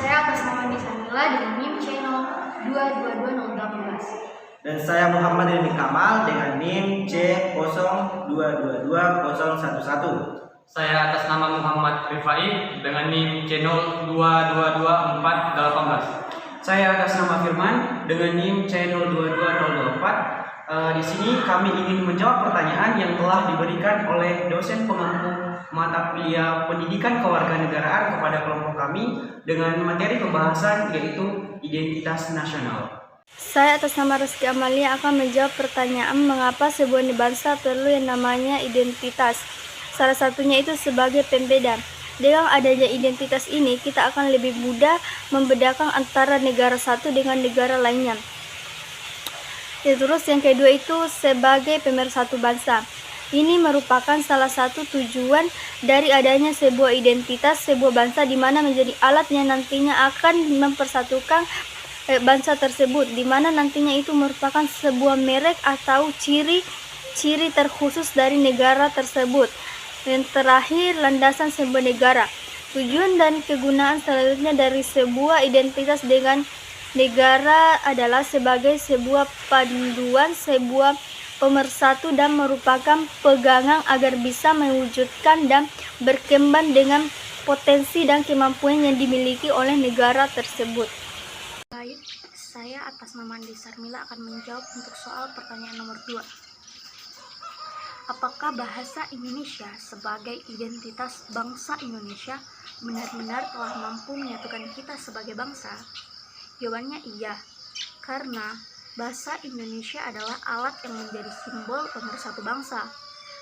saya atas nama Nisa Mila dengan NIM channel 222018. Dan saya Muhammad Ilmi Kamal dengan NIM C02221011. Saya atas nama Muhammad Rifai dengan NIM channel 222418. Saya atas nama Firman dengan NIM channel 22024. Di sini kami ingin menjawab pertanyaan yang telah diberikan oleh dosen pengampu mata kuliah Pendidikan Kewarganegaraan kepada kelompok kami dengan materi pembahasan yaitu identitas nasional. Saya atas nama Rizky Amalia akan menjawab pertanyaan mengapa sebuah bangsa perlu yang namanya identitas. Salah satunya itu sebagai pembeda. Dengan adanya identitas ini, kita akan lebih mudah membedakan antara negara satu dengan negara lainnya. Ya, terus yang kedua itu sebagai pemersatu bangsa. Ini merupakan salah satu tujuan dari adanya sebuah identitas, sebuah bangsa di mana menjadi alat yang nantinya akan mempersatukan bangsa tersebut, di mana nantinya itu merupakan sebuah merek atau ciri terkhusus dari negara tersebut. Yang terakhir, landasan sebuah negara. Tujuan dan kegunaan selanjutnya dari sebuah identitas dengan negara adalah sebagai sebuah panduan, sebuah pemersatu dan merupakan pegangan agar bisa mewujudkan dan berkembang dengan potensi dan kemampuan yang dimiliki oleh negara tersebut. Baik, saya atas nama Andi Sarmila akan menjawab untuk soal pertanyaan nomor 2. Apakah bahasa Indonesia sebagai identitas bangsa Indonesia benar-benar telah mampu menyatukan kita sebagai bangsa? Jawabannya iya, karena bahasa Indonesia adalah alat yang menjadi simbol pemersatu bangsa.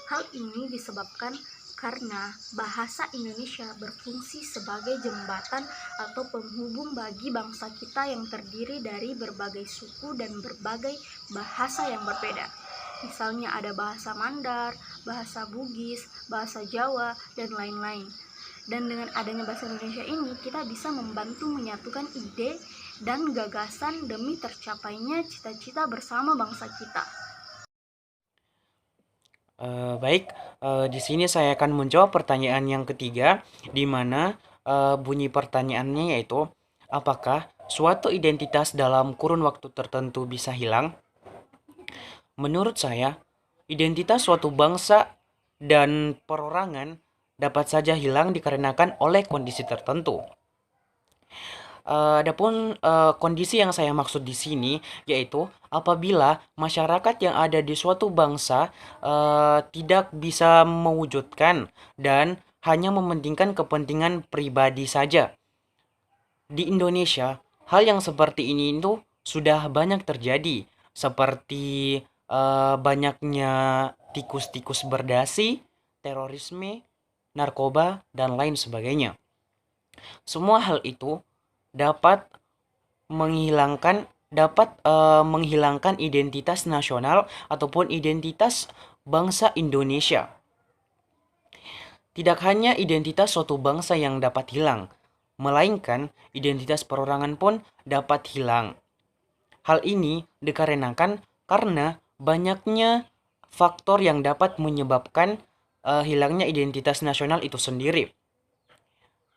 Hal ini disebabkan karena bahasa Indonesia berfungsi sebagai jembatan atau penghubung bagi bangsa kita yang terdiri dari berbagai suku dan berbagai bahasa yang berbeda. Misalnya ada bahasa Mandar, bahasa Bugis, bahasa Jawa, dan lain-lain. Dan dengan adanya bahasa Indonesia ini, kita bisa membantu menyatukan ide dan gagasan demi tercapainya cita-cita bersama bangsa kita. Di sini saya akan menjawab pertanyaan yang ketiga, di mana bunyi pertanyaannya yaitu, apakah suatu identitas dalam kurun waktu tertentu bisa hilang? Menurut saya, identitas suatu bangsa dan perorangan dapat saja hilang dikarenakan oleh kondisi tertentu. Adapun kondisi yang saya maksud di sini yaitu apabila masyarakat yang ada di suatu bangsa tidak bisa mewujudkan dan hanya mementingkan kepentingan pribadi saja. Di Indonesia, hal yang seperti ini itu sudah banyak terjadi, seperti banyaknya tikus-tikus berdasi, terorisme, narkoba, dan lain sebagainya. Semua hal itu dapat menghilangkan identitas nasional ataupun identitas bangsa Indonesia. Tidak hanya identitas suatu bangsa yang dapat hilang, melainkan identitas perorangan pun dapat hilang. Hal ini dikarenakan karena banyaknya faktor yang dapat menyebabkan hilangnya identitas nasional itu sendiri.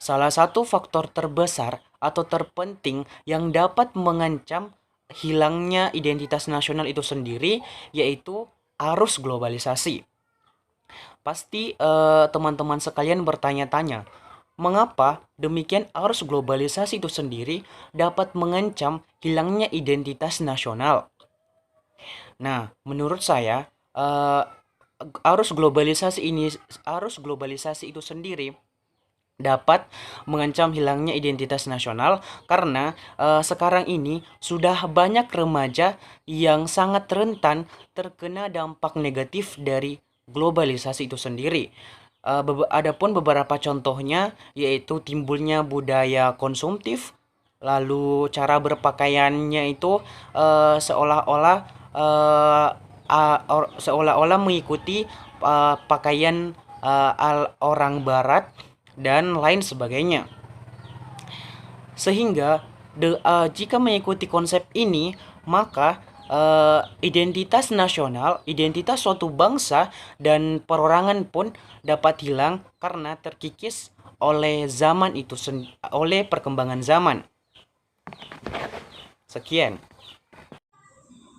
Salah satu faktor terbesar atau terpenting yang dapat mengancam hilangnya identitas nasional itu sendiri yaitu arus globalisasi. Pasti teman-teman sekalian bertanya-tanya, mengapa demikian arus globalisasi itu sendiri dapat mengancam hilangnya identitas nasional? Nah, menurut saya arus globalisasi itu sendiri dapat mengancam hilangnya identitas nasional karena sekarang ini sudah banyak remaja yang sangat rentan terkena dampak negatif dari globalisasi itu sendiri. Adapun beberapa contohnya yaitu timbulnya budaya konsumtif, lalu cara berpakaiannya itu seolah-olah mengikuti pakaian orang barat dan lain sebagainya. Sehingga jika mengikuti konsep ini, maka identitas nasional, identitas suatu bangsa dan perorangan pun dapat hilang karena terkikis oleh zaman itu oleh perkembangan zaman. Sekian.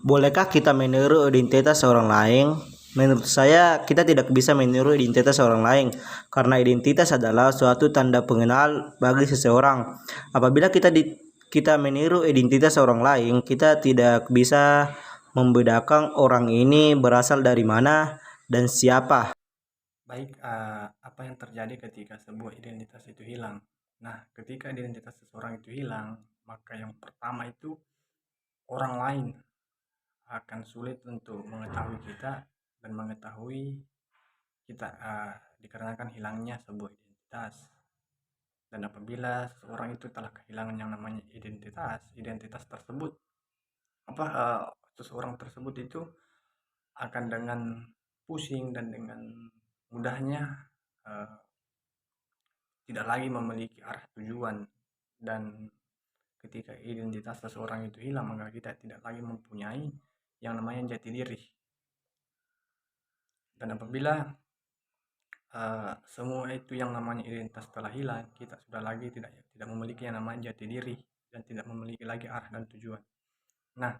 Bolehkah kita meniru identitas orang lain? Menurut saya, kita tidak bisa meniru identitas orang lain karena identitas adalah suatu tanda pengenal bagi seseorang. Apabila kita meniru identitas orang lain, kita tidak bisa membedakan orang ini berasal dari mana dan siapa. Baik, apa yang terjadi ketika sebuah identitas itu hilang? Nah, ketika identitas seseorang itu hilang, maka yang pertama itu orang lain akan sulit untuk mengetahui kita dan mengetahui kita dikarenakan hilangnya sebuah identitas. Dan apabila seseorang itu telah kehilangan yang namanya identitas tersebut, seseorang tersebut itu akan dengan pusing dan dengan mudahnya tidak lagi memiliki arah tujuan. Dan ketika identitas seseorang itu hilang, maka kita tidak lagi mempunyai yang namanya jati diri. Dan apabila semua itu yang namanya identitas telah hilang, kita sudah lagi tidak memiliki yang namanya jati diri dan tidak memiliki lagi arah dan tujuan. Nah,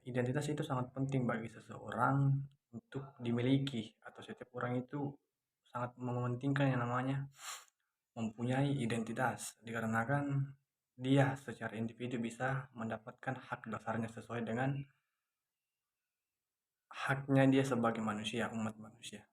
identitas itu sangat penting bagi seseorang untuk dimiliki, atau setiap orang itu sangat mementingkan yang namanya mempunyai identitas, dikarenakan dia secara individu bisa mendapatkan hak dasarnya sesuai dengan haknya dia sebagai manusia, umat manusia.